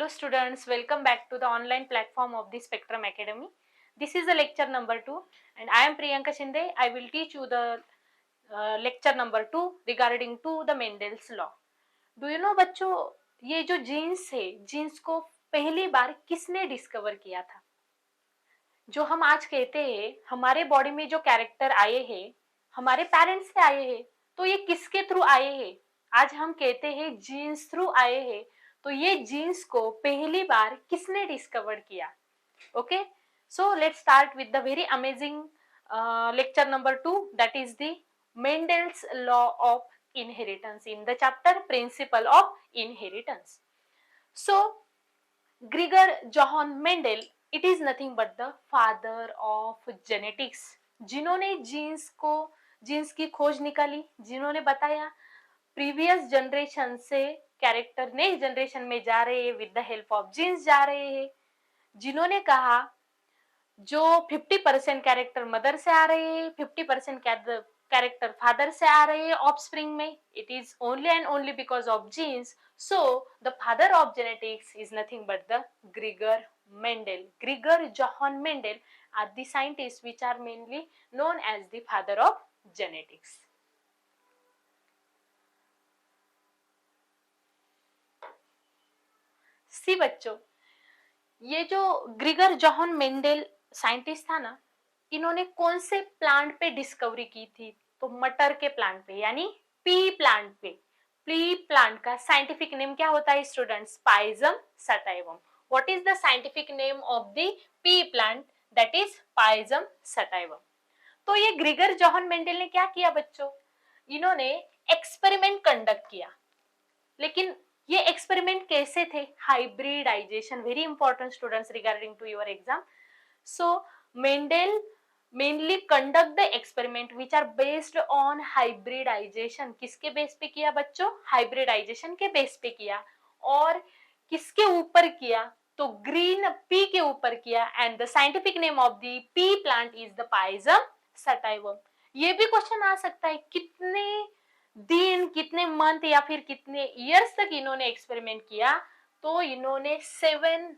Hello students, welcome back to the online platform of the Spectrum Academy. This is the lecture number 2 and I am Priyanka Shinde. I will teach you the lecture number 2 regarding to the Mendel's law. Do you know बच्चों, ये जो jeans है, jeans को पहली बार किसने discover किया था? जो हम आज कहते हैं हमारे बॉडी में जो कैरेक्टर आए हैं हमारे पेरेंट्स से आए हैं, तो ये किसके थ्रू आए हैं? आज हम कहते हैं जीन्स थ्रू आए हैं, तो ये जीन्स को पहली बार किसने डिस्कवर किया? Okay, so let's start with the very amazing lecture number 2, that is the Mendel's law of inheritance in the chapter principle of inheritance. So Gregor Johann Mendel, it is nothing but the father of genetics, जिन्होंने genes की खोज निकाली, जिन्होंने बताया previous generation से character next generation में जा रहे हैं, with the help of genes जा रहे हैं, जिन्होंने कहा जो 50% कैरेक्टर मदर से आ रहे हैं, 50% कैरेक्टर फादर से आ रहे हैं ऑफस्प्रिंग में, it is only and only because of genes. So the father of genetics is nothing but the Gregor Mendel. Gregor Johann Mendel are the scientists which are mainly known as the father of genetics. सी बच्चों, ये जो ग्रिगर John Mendel scientist था ना, इन्होंने कौन से plant पे discovery की थी? तो मटर के प्लांट पे, यानी पी प्लांट पे. पी प्लांट का साइंटिफिक नेम क्या होता है students? Pisum sativum. What is the scientific name of the pea plant? That is Pisum sativum. तो ये ग्रिगर जॉहन मेंडेल ने क्या किया बच्चों? इन्होंने एक्सपेरिमेंट कंडक्ट किया. लेकिन ये एक्सपेरिमेंट कैसे थे? Hybridisation, very important students regarding to your exam. So Mendel mainly conduct the experiment which are based on hybridization. किसके बेस पे किया बच्चों? हाइब्रिडाइजेशन के बेस पे किया. और किसके ऊपर किया? तो ग्रीन पी के ऊपर किया. And the scientific name of the pea plant is the Pisum sativum. ये भी क्वेश्चन आ सकता है, कितने दिन, कितने मंथ या फिर कितने इयर्स तक इन्होंने एक्सपेरिमेंट किया? तो इन्होंने 7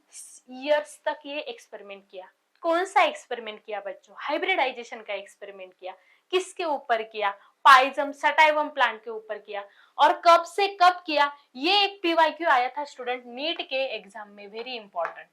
इयर्स तक ये एक्सपेरिमेंट किया. कौन सा एक्सपेरिमेंट किया बच्चों? हाइब्रिडाइजेशन का एक्सपेरिमेंट किया. किसके ऊपर किया? पाइजम सटाइवम प्लांट के ऊपर किया. और कब से कब किया? ये एक पीवाईक्यू आया था स्टूडेंट नीट के एग्जाम में, very important.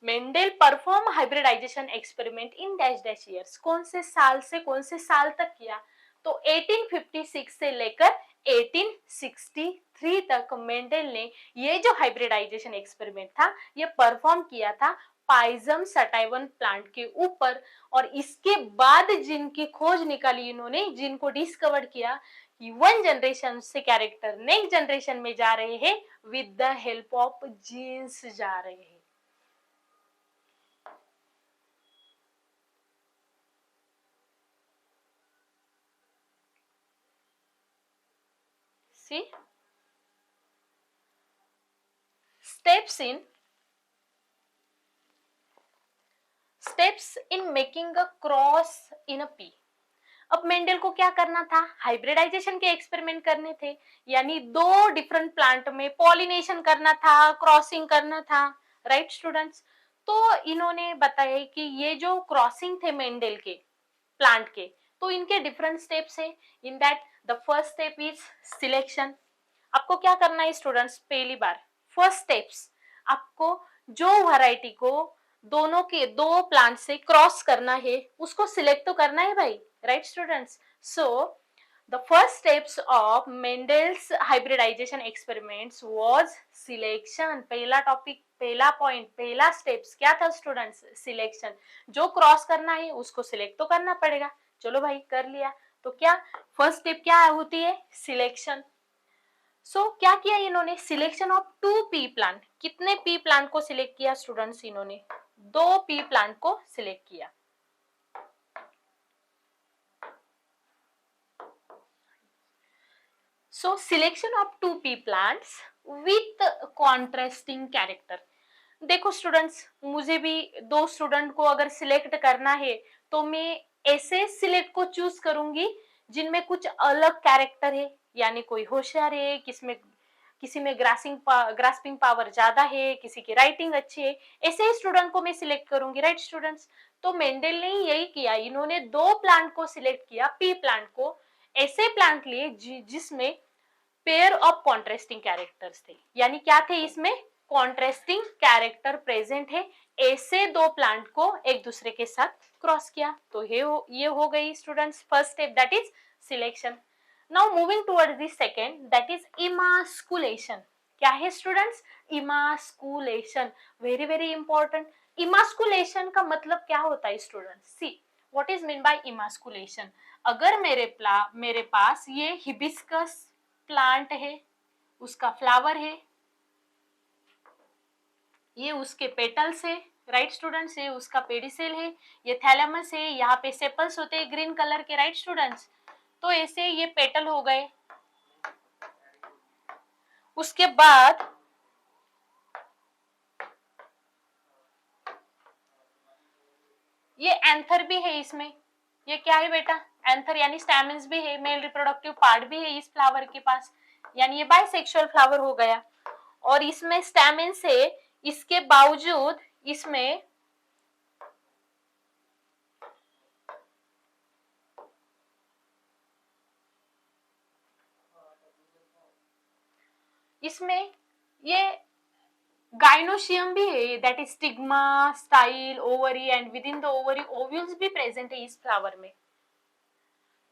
Mendel perform hybridisation experiment in dash dash years. कौन से साल से कौन से साल तक किया? तो 1856 से लेकर 1863 तक मेंडेल ने ये जो हाइब्रिडाइजेशन एक्सपेरिमेंट था ये परफॉर्म किया था पाइजम सटाइवन प्लांट के ऊपर. और इसके बाद जिनकी खोज निकाली इन्होंने, जिनको डिस्कवर किया कि वन जनरेशन से कैरेक्टर नेक्स्ट जनरेशन में जा रहे हैं, with the help of genes जा रहे हैं. See, steps in making a cross in a pea. अब मेंडेल को क्या करना था? हाइब्रिडाइजेशन के एक्सपेरिमेंट करने थे, यानी 2 डिफरेंट प्लांट में पॉलिनेशन करना था, क्रॉसिंग करना था. Right students? तो इन्होंने बताया कि ये जो क्रॉसिंग थे मेंडेल के प्लांट के, तो इनके डिफरेंट स्टेप्स है. In that the first step is selection. आपको क्या करना है स्टूडेंट्स? पहली बार फर्स्ट स्टेप्स, आपको जो वैरायटी को दोनों के 2 प्लांट से क्रॉस करना है उसको सिलेक्ट तो करना है भाई. Right students? So the first steps of Mendel's hybridisation experiments was selection. पहला टॉपिक, पहला पॉइंट, पहला स्टेप्स क्या था स्टूडेंट्स? सिलेक्शन. जो क्रॉस करना है उसको सिलेक्ट तो करना पड़ेगा. चलो भाई कर लिया. तो क्या फर्स्ट स्टेप क्या होती है? सिलेक्शन. सो क्या किया इन्होंने? Selection of 2 pea plant. कितने पी प्लांट को सिलेक्ट किया स्टूडेंट्स? इन्होंने 2 पी प्लांट को सिलेक्ट किया. So selection of 2 pea plants with contrasting character. देखो स्टूडेंट्स, मुझे भी 2 स्टूडेंट को अगर सिलेक्ट करना है तो मैं ऐसे सिलेक्ट को चूज करूंगी जिनमें कुछ अलग कैरेक्टर है, यानी कोई होशियार है, किसी में ग्रास्पिंग पावर ज्यादा है, किसी की राइटिंग अच्छी है, ऐसे ही स्टूडेंट को मैं सिलेक्ट करूंगी, राइट स्टूडेंट्स। तो मेंडल ने यही किया, इन्होंने दो प्लांट को सिलेक्ट किया, पी प्लांट को, ऐसे प्लांट लिए जिसमें पेयर ऑफ कॉन्ट्रास्टिंग कैरेक्टर्स थे, यानी क्या थे इसमें, कॉन्ट्रास्टिंग कैरेक्टर प्रेजेंट है, ऐसे दो प्लांट को एक दूसरे के साथ क्रॉस किया। तो ये हो गई students first step, that is selection. Now moving towards the second, that is emasculation. क्या है students, emasculation, very very important. Emasculation का मतलब क्या होता है students, see what is mean bye emasculation. अगर मेरे पास ये हिबिस्कस प्लांट है, उसका फ्लावर है, ये उसके पेटल्स है, राइट स्टूडेंट्स, ये उसका पेडिसेल है, ये थैलेमस है, यहाँ पे सेपल्स होते हैं ग्रीन कलर के, राइट स्टूडेंट्स। तो ऐसे ये पेटल हो गए। उसके बाद ये एंथर भी है इसमें, ये क्या है बेटा, एंथर यानी स्टैमेंस भी है, मेल रिप्रोडक्टिव पार्ट भी है इस फ्लावर के पास, यानी ये बाइसेक्सुअल फ्लावर हो गया। और इसमें स्टैमेंस है, इसके बावजूद इसमें ये गाइनोशियम भी है, that is stigma, style, ovary and with in the ovary ovules भी प्रेजेंट है इस फ्लावर में।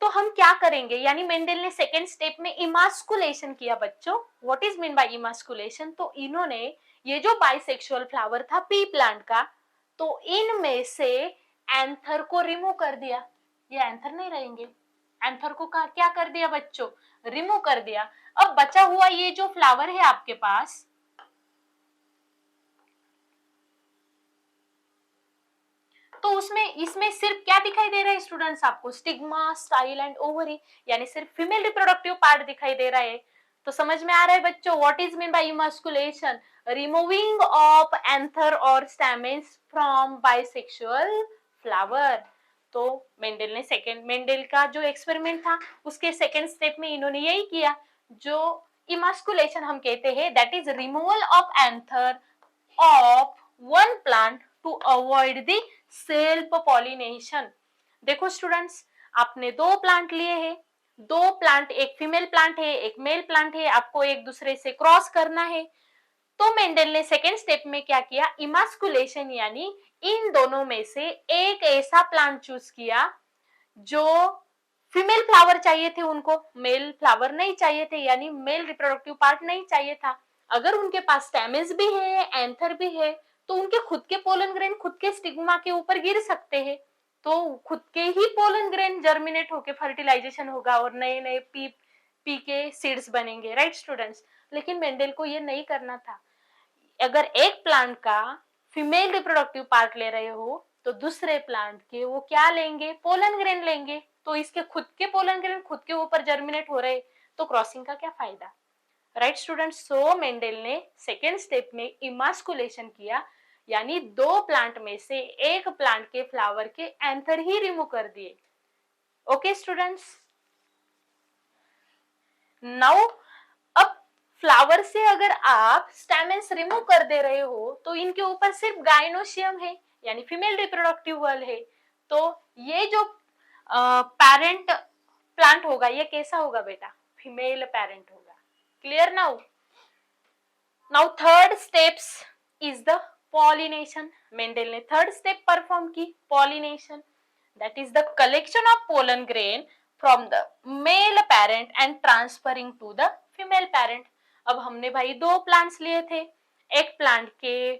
तो हम क्या करेंगे, यानी मेंडल ने सेकेंड स्टेप में इमास्कुलेशन किया बच्चों। What is mean bye emasculation, तो इन्होंने ये जो बाइसेक्सुअल फ्लावर था पी प्लांट का, तो इनमें से एंथर को रिमूव कर दिया, ये एंथर नहीं रहेंगे, एंथर को क्या कर दिया बच्चों, रिमूव कर दिया। अब बचा हुआ ये जो फ्लावर है आपके पास, तो उसमें इसमें सिर्फ क्या दिखाई दे रहा है स्टूडेंट्स आपको, स्टिग्मा, स्टाइल एंड ओवरी, यानी सिर्फ फीमेल रिप्रोडक्टिव पार्ट दिखाई दे रहा है। तो समझ में आ रहा है बच्चों what is mean bye emasculation, removing of anther और स्टैमेंस फ्रॉम बाइसेक्सुअल फ्लावर। तो मेंडल का जो एक्सपेरिमेंट था उसके सेकेंड स्टेप में इन्होंने यही किया, जो इमास्कुलेशन हम कहते हैं, that is removal of anther of one plant to avoid the self pollination। देखो स्टूडेंट्स, आपने दो प्लांट लिए हैं, दो प्लांट, एक फीमेल प्लांट है एक मेल प्लांट है, आपको एक दूसरे से क्रॉस करना है। तो मेंडल ने सेकेंड स्टेप में क्या किया, इमास्कुलेशन, यानी इन दोनों में से एक ऐसा प्लांट चूज किया जो फीमेल फ्लावर चाहिए थे उनको, मेल फ्लावर नहीं चाहिए थे, यानी मेल रिप्रोडक्टिव पार्ट नहीं चाहिए था। अगर उनके पास स्टेमेंस भी है, एंथर भी है, तो उनके खुद के पोलन ग्रेन खुद के स्टिग्मा के ऊपर गिर सकते हैं, तो खुद के ही पोलन ग्रेन जर्मिनेट होके फर्टिलाइजेशन होगा और नए नए पी के सीड्स बनेंगे, राइट स्टूडेंट्स। लेकिन मेंडल को ये नहीं करना था। अगर एक प्लांट का फीमेल रिप्रोडक्टिव पार्ट ले रहे हो, तो दूसरे प्लांट के वो क्या लेंगे, पोलन ग्रेन लेंगे। तो इसके खुद के पोलन ग्रेन खुद के ऊपर जर्मिनेट हो रहे, तो क्रॉसिंग का क्या फायदा, राइट स्टूडेंट्स। सो मेंडल ने सेकेंड स्टेप में इमास्कुलेशन किया, यानी दो प्लांट में से एक प्लांट के फ्लावर के एंथर ही रिमूव कर दिए। ओके स्टूडेंट्स, नाउ अब फ्लावर से अगर आप स्टेमेंस रिमूव कर दे रहे हो, तो इनके ऊपर सिर्फ गाइनोशियम है, यानी फीमेल रिप्रोडक्टिव वॉल है। तो ये जो पेरेंट प्लांट होगा, ये कैसा होगा बेटा, फीमेल पेरेंट होगा। Clear now. Now third steps is the pollination. Mendel ने थर्ड स्टेप परफॉर्म की, pollination, that is the collection of pollen grain from the male parent and transferring to the female parent. अब हमने भाई दो plants लिए थे, एक plant के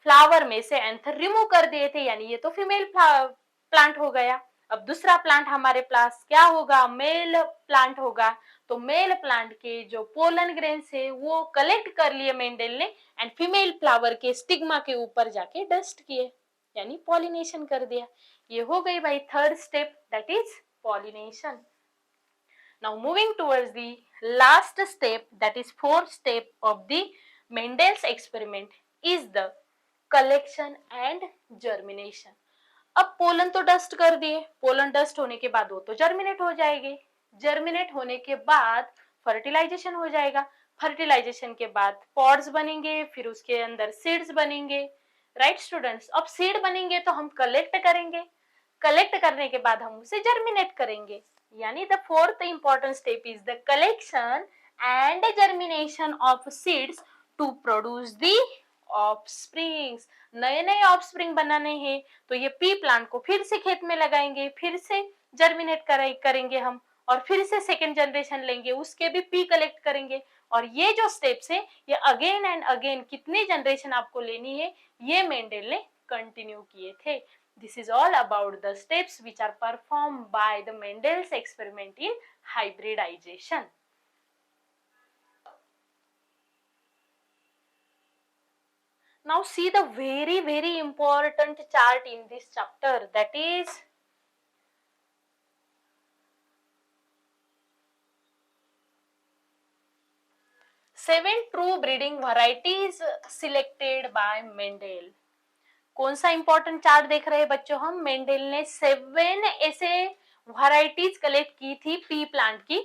फ्लावर में से एंथर रिमूव कर दिए थे, यानी ये तो फीमेल प्लांट हो गया। अब दूसरा प्लांट हमारे पास क्या होगा, मेल प्लांट होगा। तो मेल प्लांट के जो पोलन ग्रेन्स है वो कलेक्ट कर लिए मेंडल ने, एंड फीमेल फ्लावर के स्टिग्मा के ऊपर जाके डस्ट किए, यानी पॉलिनेशन कर दिया। ये हो गई भाई third step, that is pollination. Now moving towards the last step, that is fourth step of the Mendel's experiment is the collection and germination। अब पोलन तो डस्ट कर दिए, पोलन डस्ट होने के बाद वो तो जर्मिनेट हो जाएंगे, जर्मिनेट होने के बाद फर्टिलाइजेशन हो जाएगा। फर्टिलाइजेशन के बाद पॉड्स बनेंगे, फिर उसके अंदर सीड्स बनेंगे, राइट स्टूडेंट्स। अब सीड बनेंगे तो हम कलेक्ट करेंगे, कलेक्ट करने के बाद हम उसे जर्मिनेट करेंगे। यानी the fourth important step is the collection and germination of seeds to produce the offsprings. नए नए ऑफस्प्रिंग बनाने हैं तो ये पी प्लांट को फिर से खेत में लगाएंगे, फिर से जर्मिनेट करेंगे हम, और फिर से सेकेंड जनरेशन लेंगे, उसके भी पी कलेक्ट करेंगे। और ये जो स्टेप्स है ये अगेन एंड अगेन कितनी जनरेशन आपको लेनी है ये मेंडल ने कंटिन्यू किए थे। This is all about the steps which are performed by the Mendel's experiment in hybridization. Now see the very important chart in this chapter, that is seven true breeding varieties selected by Mendel. कौन सा important chart देख रहे हैं बच्चों हम? Mendel ने 7 ऐसे varieties collect की थी पी प्लांट की,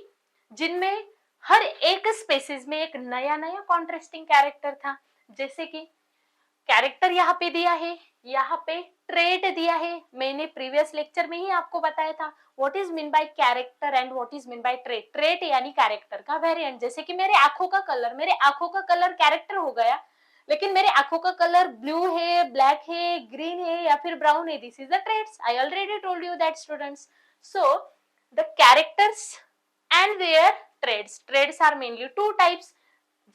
जिनमें हर एक स्पेसीज में एक नया नया कॉन्ट्रास्टिंग कैरेक्टर था। जैसे कि कैरेक्टर यहाँ पे दिया है, यहाँ पे ट्रेट दिया है। मैंने प्रीवियस लेक्चर में ही आपको बताया था what is mean bye character and what is mean bye trait. Trait यानी कैरेक्टर का वेरिएंट। जैसे कि मेरे आंखों का कलर कैरेक्टर हो गया, लेकिन मेरे आंखों का कलर ब्लू है, ब्लैक है, ग्रीन है या फिर ब्राउन है, this is the traits. I already told you that students. So the characters and their traits. Traits are mainly two types,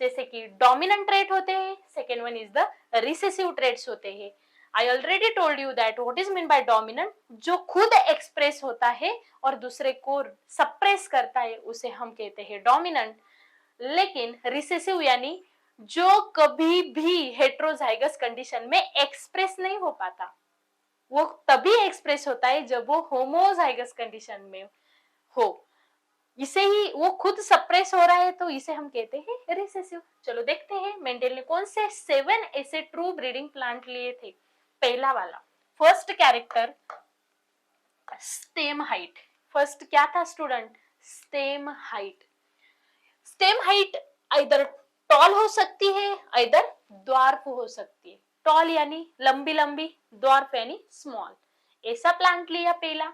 जैसे कि डोमिनेंट ट्रेट होते हैं, second one is the recessive traits होते हैं। I already told you that what is mean by dominant, जो खुद express होता है और दूसरे को सप्रेस करता है उसे हम कहते हैं डोमिनेंट। लेकिन रिसेसिव यानी जो कभी भी हेट्रोजाइगस कंडीशन में एक्सप्रेस नहीं हो पाता, वो तभी एक्सप्रेस होता है जब वो होमोजाइगस कंडीशन में हो। इसे ही वो खुद सप्रेस हो रहा है तो इसे हम कहते हैं रिसेसिव। चलो देखते हैं मेंडल ने कौन से 7 ऐसे ट्रू ब्रीडिंग प्लांट लिए थे। पहला वाला, first character stem height. First क्या था student? Stem height. Stem height इधर टॉल हो सकती है, इधर द्वार्फ हो सकती है। टॉल यानी लंबी लंबी, द्वार्फ यानी स्मॉल। ऐसा प्लांट लिया पहला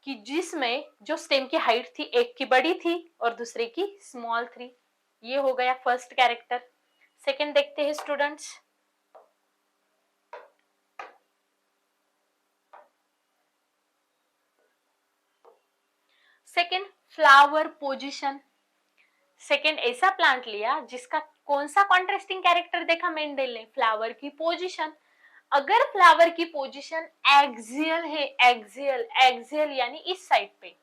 कि जिसमें जो स्टेम की हाइट थी, एक की बड़ी थी और दूसरे की स्मॉल थी। ये हो गया फर्स्ट कैरेक्टर। सेकंड देखते हैं students. Second, flower position. Second ऐसा प्लांट लिया जिसका कौन सा कॉन्ट्रास्टिंग कैरेक्टर देखा मेंडल ने? फ्लावर की पोजीशन। अगर फ्लावर की पोजीशन एक्सियल है, एक्सियल यानी इस साइड पे,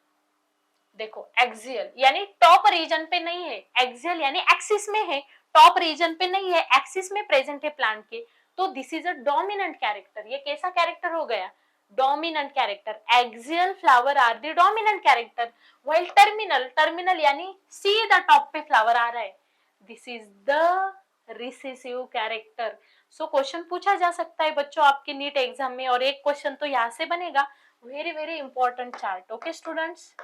देखो एक्सियल यानी टॉप रीजन पे नहीं है, एक्सियल यानी एक्सिस में है, टॉप रीजन पे नहीं है, एक्सिस में प्रेजेंट है प्लांट के, तो this is a dominant character. ये कैसा कैरेक्टर हो गया? Dominant character. Axial flower are the dominant character, while terminal यानी सीधा टॉप पे फ्लावर आ रहा है, this is the recessive character. So question पूछा जा सकता है बच्चों आपके नीट एग्जाम में, और एक क्वेश्चन तो यहाँ से बनेगा। Very important chart. Okay students,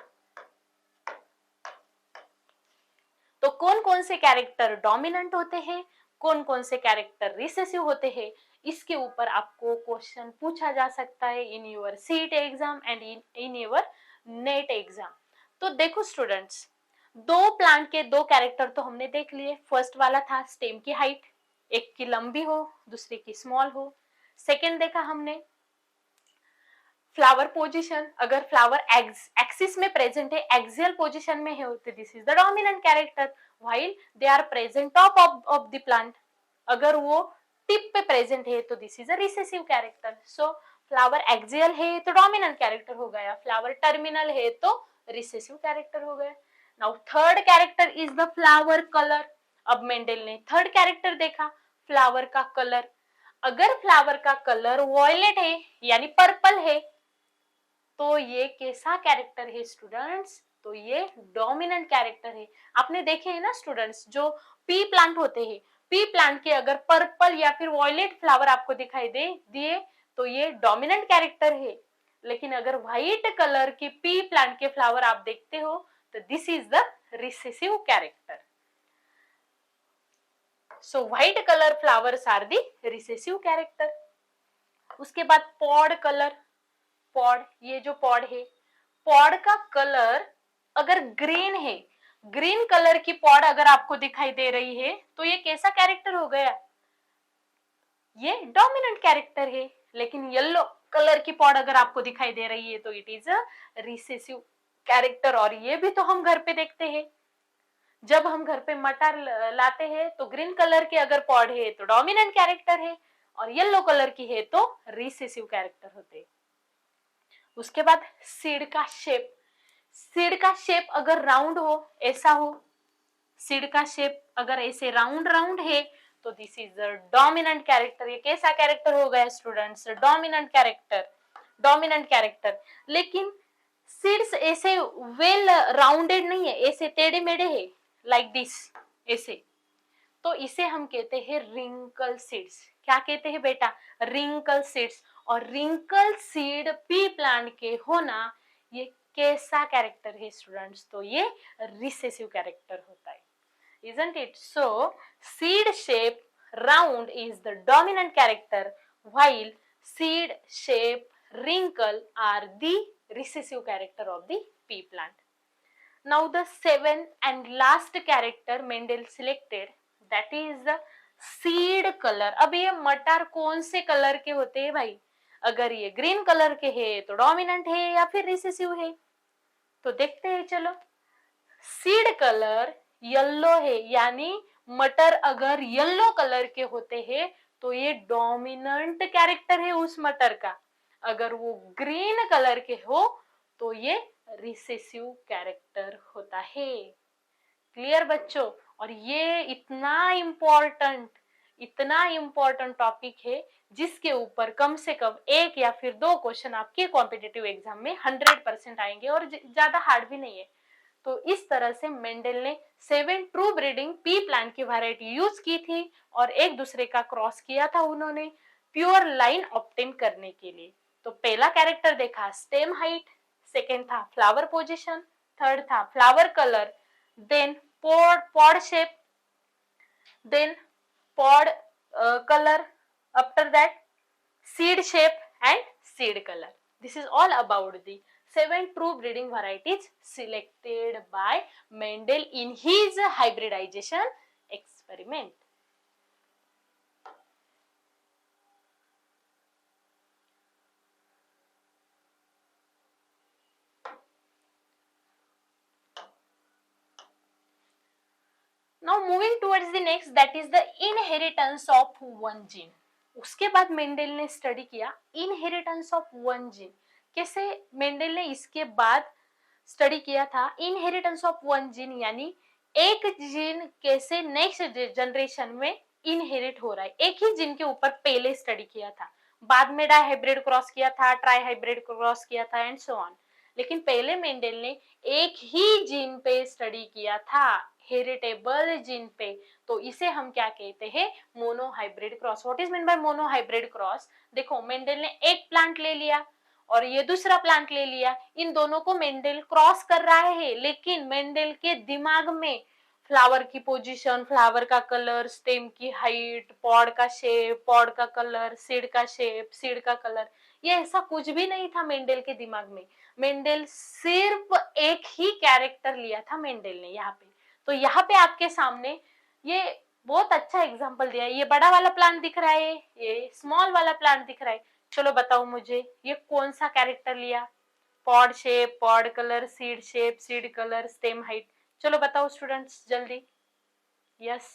तो कौन कौन से कैरेक्टर डोमिनेंट होते हैं, कौन कौन से कैरेक्टर रिसेसिव होते हैं, इसके ऊपर आपको क्वेश्चन पूछा जा सकता है in your seat exam and in your net exam. तो देखो स्टूडेंट्स, दो प्लांट के दो कैरेक्टर तो हमने देख लिए। फर्स्ट वाला था स्टेम की हाइट, एक की लंबी हो दूसरी की स्मॉल हो। सेकेंड देखा हमने फ्लावर पोजीशन, अगर फ्लावर एक्सिस में प्रेजेंट है, एक्सियल पोजीशन में है, तो this is the dominant character, while they are present top of the plant. अगर वो टिप पे प्रेजेंट है तो this is a recessive character. So flower axial है तो डोमिनेंट कैरेक्टर हो गया, फ्लावर टर्मिनल है तो रिसेसिव कैरेक्टर हो गया। Now third character is the flower colour. अब मेंडल ने थर्ड कैरेक्टर देखा, फ्लावर का कलर। अगर फ्लावर का कलर वॉयलेट है यानी पर्पल है तो ये कैसा कैरेक्टर है स्टूडेंट्स? तो ये डोमिनेंट कैरेक्टर है। आपने देखे हैं ना स्टूडेंट्स, जो पी प्लांट होते हैं, पी प्लांट के अगर पर्पल या फिर वॉयलेट फ्लावर आपको दिखाई दिए तो ये डोमिनेंट कैरेक्टर है। लेकिन अगर व्हाइट कलर के पी प्लांट के फ्लावर आप देखते हो तो this is the recessive character. So white color flowers are the recessive character. उसके बाद pod color, pod, ये जो pod है, pod का कलर अगर ग्रीन है, ग्रीन कलर की pod अगर आपको दिखाई दे रही है तो ये कैसा कैरेक्टर हो गया? ये डोमिनेंट कैरेक्टर है। लेकिन येलो कलर की पॉड अगर आपको दिखाई दे रही है तो it is a recessive character. और ये भी तो हम घर पे देखते हैं, जब हम घर पे मटर लाते हैं तो ग्रीन कलर की अगर पॉड है तो डोमिनेंट कैरेक्टर है, और येलो कलर की है तो रिसेसिव कैरेक्टर होते हैं। उसके बाद सीड का शेप, सीड का शेप अगर राउंड हो, ऐसा हो, सीड का शेप अगर ऐसे राउंड राउंड है तो this is the dominant character. ये कैसा कैरेक्टर हो गया students? Dominant character, dominant character. लेकिन सीड्स ऐसे वेल राउंडेड नहीं है, ऐसे टेढ़े मेढ़े है, लाइक दिस, ऐसे, तो इसे हम कहते हैं रिंकल सीड्स। क्या कहते हैं बेटा? Wrinkle seeds. और रिंकल सीड पी प्लांट के होना ये कैसा कैरेक्टर है स्टूडेंट्स? तो ये रिसेसिव कैरेक्टर होता है, isn't it? So seed shape round is the dominant character while seed shape wrinkle are the recessive character of the pea plant. Now the seventh and last character Mendel selected, that is the seed color. अब ये मटर कौन से colour के होते हैं भाई? अगर ये ग्रीन कलर के है तो डोमिनेंट है या फिर रिसेसिव है? तो देखते हैं, चलो। सीड कलर येलो है, यानी मटर अगर येलो कलर के होते हैं तो ये डोमिनेंट कैरेक्टर है उस मटर का। अगर वो ग्रीन कलर के हो तो ये रिसेसिव कैरेक्टर होता है। क्लियर बच्चों? और ये इतना इम्पोर्टेंट टॉपिक है जिसके ऊपर कम से कम एक या फिर दो क्वेश्चन आपके कॉम्पिटिटिव एग्जाम में 100% आएंगे, और ज्यादा हार्ड भी नहीं है। तो इस तरह से मेंडल ने 7 ट्रू ब्रीडिंग पी प्लांट की वैरायटी यूज की थी और एक दूसरे का क्रॉस किया था उन्होंने प्योर लाइन ऑब्टेन करने के लिए। तो पहला कैरेक्टर देखा स्टेम हाइट, सेकेंड था फ्लावर पोजीशन, थर्ड था flower colour, then pod shape, then pod color, after that seed shape and seed color. This is all about the 7 true breeding varieties selected by Mendel in his hybridization experiment. Now moving towards the next, that is the inheritance of one gene. उसके बाद Mendel ने study किया inheritance of one gene. कैसे Mendel ने इसके बाद study किया था इनहेरिटेंस ऑफ वन जीन, यानी एक जीन कैसे नेक्स्ट जनरेशन में इनहेरिट हो रहा है। एक ही जीन के ऊपर पहले स्टडी किया था, बाद में डाई हाइब्रिड क्रॉस किया था, ट्राई हाइब्रिड क्रॉस किया था एंड सो ऑन। लेकिन पहले मेंडल ने एक ही जीन पे स्टडी किया था, हेरिटेबल जीन पे। तो इसे हम क्या कहते हैं? Mono hybrid cross. What is mean bye mono hybrid cross? देखो मेंडल ने एक प्लांट ले लिया और ये दूसरा प्लांट ले लिया, इन दोनों को मेंडल क्रॉस कर रहा है, लेकिन मेंडल के दिमाग में फ्लावर की पोजीशन, फ्लावर का कलर, स्टेम की हाइट, पॉड का शेप, पॉड का कलर, सीड का शेप, सीड का कलर, ये ऐसा कुछ भी नहीं था मेंडल के दिमाग में। मेंडल सिर्फ एक ही कैरेक्टर लिया था मेंडल ने यहाँ पे। तो यहाँ पे आपके सामने ये बहुत अच्छा एग्जांपल दिया है। ये बड़ा वाला प्लांट दिख रहा है, ये स्मॉल वाला प्लांट दिख रहा है। चलो बताओ मुझे ये कौन सा कैरेक्टर लिया? Pod shape, pod colour, seed shape, seed colour, stem height. चलो बताओ स्टूडेंट्स जल्दी। Yes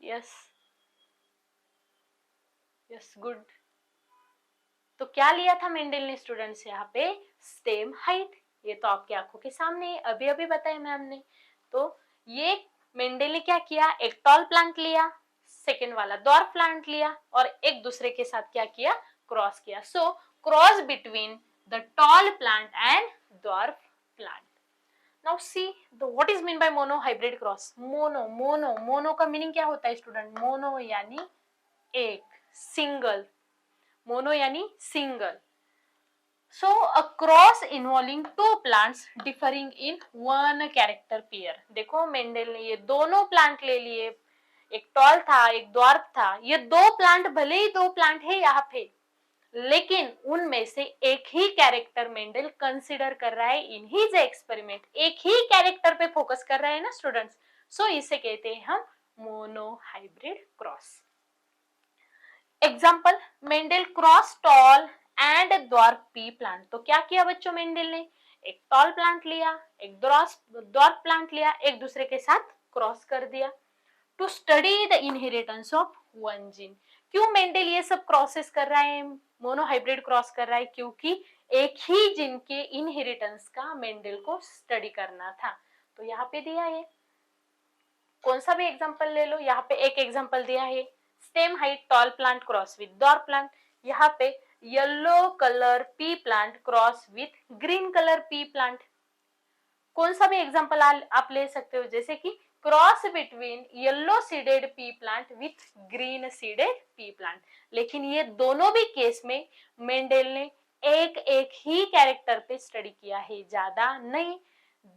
yes yes, good. तो क्या लिया था मेंडल ने स्टूडेंट्स यहाँ पे? Stem height. ये तो आपकी आंखों के सामने अभी अभी बताया मैम ने। तो ये मेंडल ने क्या किया? एक टॉल प्लांट लिया, सेकेंड वाला डॉर्फ प्लांट लिया और एक दूसरे के साथ क्या किया? क्रॉस किया। So cross between the tall plant and dwarf plant. Now see the what is mean bye mono hybrid cross? Mono का मीनिंग क्या होता है स्टूडेंट? मोनो यानी एक, सिंगल, मोनो यानी single. So a cross involving two plants differing in one character pair. देखो Mendel ने ये दोनों प्लांट ले लिए, एक टॉल था एक ड्वार्फ था, ये दो प्लांट भले ही दो प्लांट है यहाँ पे, लेकिन उनमें से एक ही कैरेक्टर मेंडल कंसिडर कर रहा है इन हिज एक्सपेरिमेंट, एक ही कैरेक्टर पे फोकस कर रहा है ना स्टूडेंट्स, सो इसे कहते हैं हम monohybrid cross. Example, Mendel cross tall and dwarf P plant. तो क्या किया बच्चों मेंडल ने, एक टॉल प्लांट लिया, एक ड्वार्फ प्लांट लिया, एक दूसरे के साथ क्रॉस कर दिया to study the inheritance of one gene. क्यों मेंडल ये सब क्रॉसेस कर रहा है, मोनोहाइब्रिड क्रॉस कर रहा है, क्योंकि एक ही जीन के इनहेरिटेंस का मेंडल को स्टडी करना था। तो यहाँ पे दिया है, कौन सा भी एग्जांपल ले लो, यहाँ पे एक एग्जांपल दिया है, stem height tall plant cross with dwarf plant, यहाँ पे yellow colour P plant cross with green colour P plant. कौन सा भी एग्जांपल आप ले सकते हो, जैसे कि cross between yellow seeded P plant with green seeded P plant. लेकिन ये दोनों भी केस में मेंडल ने एक एक ही कैरेक्टर पे स्टडी किया है, ज्यादा नहीं।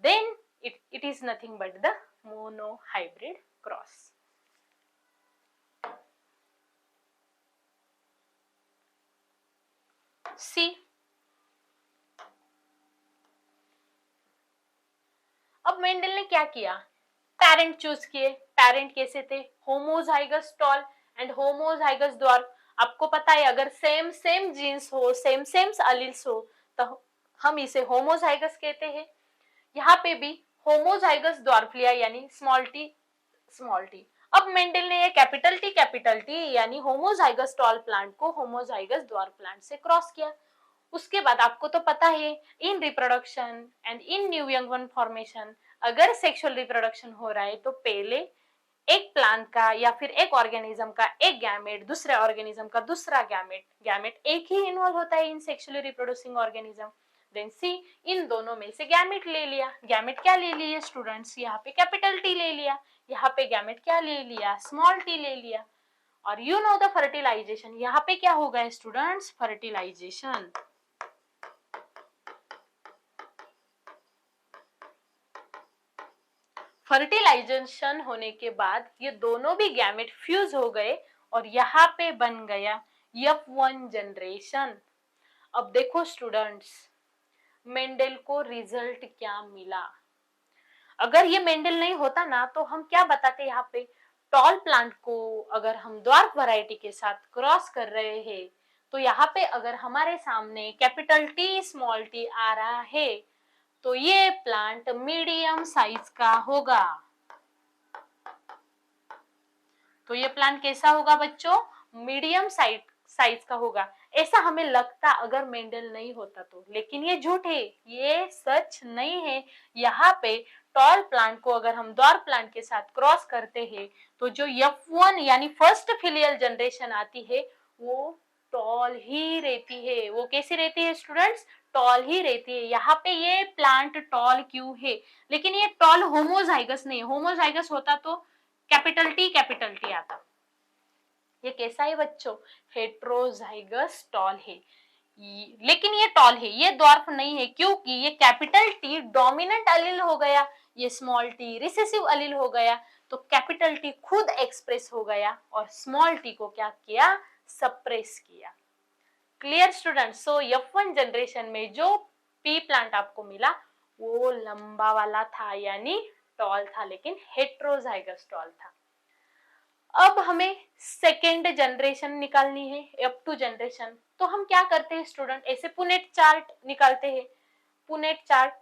Then it is nothing but the monohybrid cross. C. अब मेंडल ने क्या किया, पेरेंट चूज किए। पेरेंट कैसे थे, homozygous tall and homozygous dwarf. आपको पता है अगर सेम सेम जीन्स हो, सेम सेम अलील्स हो, तो हम इसे होमोजाइगस कहते हैं। यहाँ पे भी होमोजाइगस ड्वार्फ लिया यानी स्मॉल टी स्मॉल टी। अब मेंडल ने ये कैपिटल टी यानी होमोजाइगस टॉल प्लांट को होमोजाइगस ड्वार्फ प्लांट से क्रॉस किया। उसके बाद आपको तो पता है इन reproduction and in new young one formation, अगर सेक्सुअल रिप्रोडक्शन हो रहा है तो पहले एक प्लांट का या फिर एक ऑर्गेनिज्म का एक गैमेट दूसरे ऑर्गेनिज्म का दूसरा गैमेट एक ही इन्वॉल्व होता है इन सेक्सुअली रिप्रोड्यूसिंग ऑर्गेनिज्म। देन सी, इन दोनों में से गैमेट ले लिया। गैमेट क्या ले लिए स्टूडेंट्स, यहाँ पे कैपिटल टी ले लिया, यहाँ पे गैमेट क्या ले लिया, स्मॉल टी ले लिया। और यू नो द फर्टिलाइजेशन, यहाँ पे क्या होगा स्टूडेंट्स, फर्टिलाइजेशन। फर्टिलाइजेशन होने के बाद ये दोनों भी गैमेट फ्यूज हो गए और यहाँ पे बन गया F1 जनरेशन। अब देखो स्टूडेंट्स, मेंडल को रिजल्ट क्या मिला। अगर ये मेंडल नहीं होता ना तो हम क्या बताते, यहाँ पे टॉल प्लांट को अगर हम ड्वार्फ वैरायटी के साथ क्रॉस कर रहे हैं तो यहाँ पे अगर हमारे सामने कैपिटल टी स्मॉल टी आ रहा है तो ये प्लांट मीडियम साइज का होगा। तो ये प्लांट कैसा होगा बच्चों, मीडियम साइज का होगा। ऐसा हमें लगता अगर मेंडल नहीं होता तो, लेकिन ये झूठ है, ये सच नहीं है। यहाँ पे टॉल प्लांट को अगर हम ड्वार्फ प्लांट के साथ क्रॉस करते हैं तो जो F1 यानी फर्स्ट फिलियल जनरेशन आती है वो टॉल ही रहती है। वो कैसी रहती है स्टूडेंट्स, टॉल ही रहती है। यहाँ पे ये प्लांट टॉल क्यों है, लेकिन ये टॉल होमोजाइगस नहीं, होमोजाइगस होता तो कैपिटल टी आता। ये कैसा है बच्चों, हेट्रोजाइगस टॉल है, लेकिन ये टॉल है, ये ड्वार्फ नहीं है, क्योंकि ये कैपिटल टी डोमिनेंट अलील हो गया, ये स्मॉल टी रिसेसिव अलील हो गया। तो कैपिटल टी खुद एक्सप्रेस हो गया और स्मॉल टी को क्या किया, सप्रेस किया। Clear student. सो F1 जनरेशन में जो पी प्लांट आपको मिला वो लंबा वाला था यानी टॉल था, लेकिन हेट्रोजाइगस टॉल था। अब हमें सेकेंड जनरेशन निकालनी है, F2 जनरेशन। तो हम क्या करते हैं स्टूडेंट, ऐसे पुनेट चार्ट निकालते हैं। पुनेट चार्ट,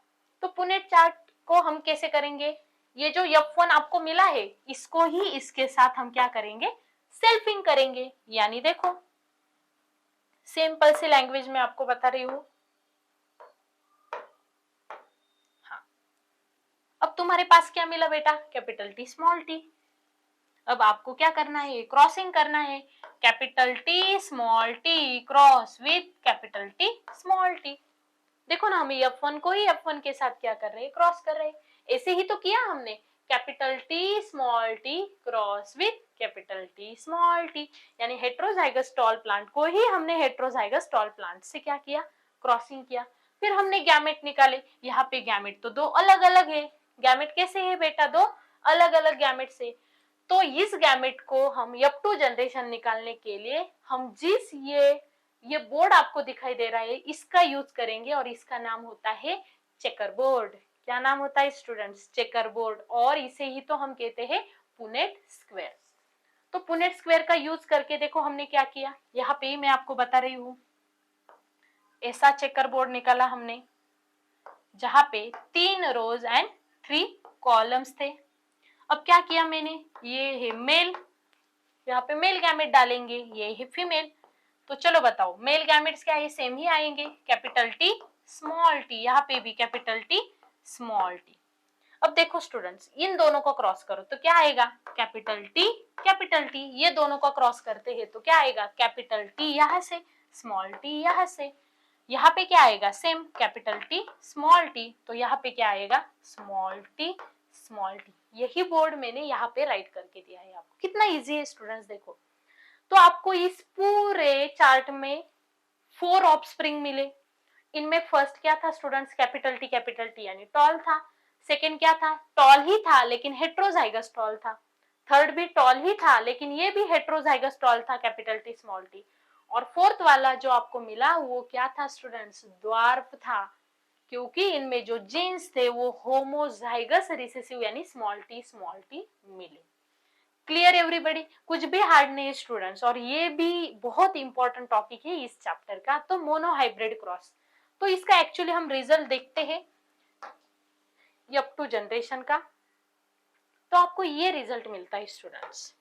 तो पुनेट चार्ट को हम कैसे करेंगे, ये जो F1 आपको मिला है इसको ही इसके साथ हम क्या करेंगे, सेल्फिंग करेंगे। यानी देखो सिंपल सी लैंग्वेज में आपको बता रही हूं। हाँ, अब तुम्हारे पास क्या मिला बेटा, कैपिटल टी स्मॉल टी। अब आपको क्या करना है, क्रॉसिंग करना है, capital T small T cross with capital T small T. देखो ना, हम F1 को ही F1 के साथ क्या कर रहे हैं, क्रॉस कर रहे हैं। ऐसे ही तो किया हमने, capital T small T cross with capital T small T, यानी हेट्रोजाइगस टॉल प्लांट को ही हमने हेट्रोजाइगस टॉल प्लांट से क्या किया, क्रॉसिंग किया, फिर हमने गैमेट निकाले। यहाँ पे गैमेट तो दो अलग अलग है, गैमेट कैसे है बेटा, दो अलग अलग गैमेट से। तो इस गैमेट को हम F2 जनरेशन निकालने के लिए हम जिस ये बोर्ड आपको दिखाई दे रहा है इसका यूज करेंगे, और इसका नाम होता है चेकर बोर्ड। क्या नाम होता है स्टूडेंट्स, चेकर बोर्ड, और इसे ही तो हम कहते हैं पुनेट स्क्वायर। तो पुनेट स्क्वायर का यूज करके देखो हमने क्या किया, यहाँ पे मैं आपको बता रही हूँ, ऐसा चेकर बोर्ड निकाला हमने जहां पे 3 रोज एंड 3 कॉलम्स थे। अब क्या किया मैंने, ये है मेल, यहाँ पे मेल गैमेट डालेंगे, ये है फीमेल। तो चलो बताओ मेल गैमेट्स क्या है, सेम ही आएंगे, कैपिटल टी स्मॉल टी, यहाँ पे भी कैपिटल टी स्मॉल टी। अब देखो स्टूडेंट्स इन दोनों को क्रॉस करो तो क्या आएगा, कैपिटल टी, ये दोनों को क्रॉस करते हैं तो क्या आएगा, कैपिटल टी यहाँ से, स्मॉल टी यहाँ से। यहाँ पे क्या आएगा, same capital T small T, तो यहाँ पे क्या आएगा, स्मॉल टी स्मॉल टी। यही बोर्ड मैंने यहाँ पे राइट करके दिया है आपको। कितना इजी है स्टूडेंट्स, देखो। तो आपको इस पूरे चार्ट में 4 ऑफस्प्रिंग मिले। इनमें फर्स्ट क्या था स्टूडेंट्स, कैपिटल टी यानी टॉल था। सेकंड क्या था, टॉल ही था लेकिन हेट्रोजाइगस टॉल था। थर्ड भी टॉल ही था लेकिन ये भी हेट्रोजाइगस टॉल था, कैपिटल टी स्मॉल टी। और फोर्थ वाला जो आपको मिला वो क्या था स्टूडेंट्स, द्वार्फ था, क्योंकि इनमें जो जीन्स थे वो होमोजाइगस रिसेसिव यानी स्मॉल टी मिले। क्लियर एवरीबॉडी, कुछ भी हार्ड नहीं है स्टूडेंट्स, और ये भी बहुत इंपॉर्टेंट टॉपिक है इस चैप्टर का। तो मोनोहाइब्रिड क्रॉस, तो इसका एक्चुअली हम रिजल्ट देखते हैं F2 जनरेशन का। तो आपको ये रिजल्ट मिलता है स्टूडेंट्स।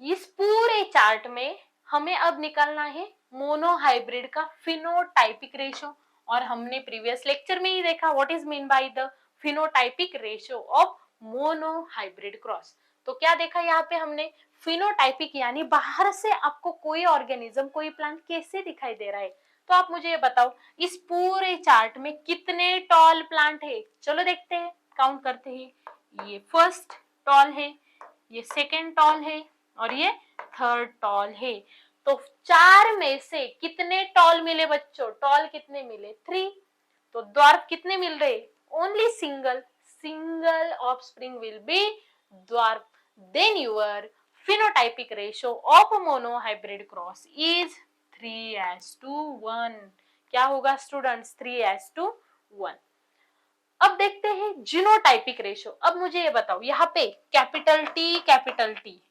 इस पूरे चार्ट में हमें अब निकालना है मोनोहाइब्रिड का फिनोटाइपिक रेशो, और हमने प्रीवियस लेक्चर में ही देखा what is mean by the phenotypic ratio of monohybrid cross. तो क्या देखा यहाँ पे हमने, फिनोटाइपिक यानी बाहर से आपको कोई ऑर्गेनिज्म कोई प्लांट कैसे दिखाई दे रहा है। तो आप मुझे ये बताओ इस पूरे चार्ट में कितने टॉल प्लांट है, चलो देखते हैं, काउंट करते हैं। ये फर्स्ट टॉल है, ये सेकेंड टॉल है, और ये थर्ड टॉल है। तो 4 में से कितने टॉल मिले बच्चों, टॉल कितने मिले, 3। तो द्वार्फ कितने मिल रहे, only single offspring will be dwarf. Then your phenotypic ratio of a monohybrid cross is 3:1। क्या होगा स्टूडेंट्स, 3:1। अब देखते हैं जीनोटाइपिक रेशो। अब मुझे ये बताओ यहाँ पे कैपिटल टी,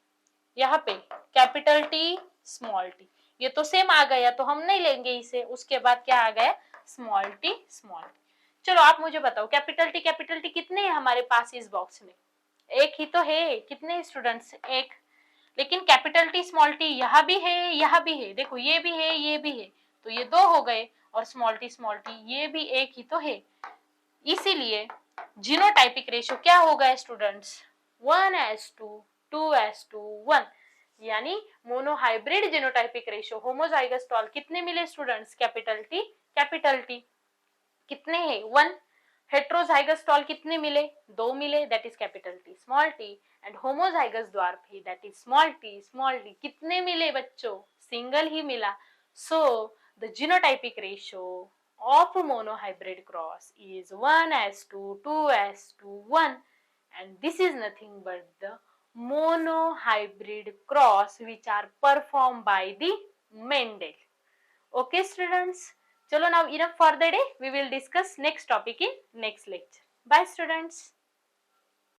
यहाँ पे कैपिटल टी स्मॉल टी, ये तो सेम आ गया तो हम नहीं लेंगे इसे। उसके बाद क्या आ गया, स्मॉल टी। चलो आप मुझे बताओ कैपिटल टी कितने हैं हमारे पास इस बॉक्स में, एक ही तो है, कितने स्टूडेंट्स, एक। लेकिन कैपिटल टी स्मॉल टी यहाँ भी है, यहाँ भी है, देखो ये भी है, ये भी है, तो ये 2 हो गए, और स्मॉल टी ये भी एक ही तो है। इसीलिए जीनोटाइपिक रेशियो क्या होगा स्टूडेंट्स, 1:2, 2:2, 1। यानी monohybrid genotypic ratio homozygous tall कितने मिले स्टूडेंट्स, कैपिटल टी कितने हैं, 1। हेट्रोजाइगस टॉल कितने मिले, 2 मिले, that is capital T small T. And homozygous dwarf ही दैट इज स्मॉल टी कितने मिले बच्चों, सिंगल ही मिला। So the genotypic ratio of monohybrid cross is 1:2, 2:2, 1, and this is nothing but the monohybrid cross which are performed by the Mendel. Okay students, chalo now enough for the day, we will discuss next topic in next lecture. Bye students.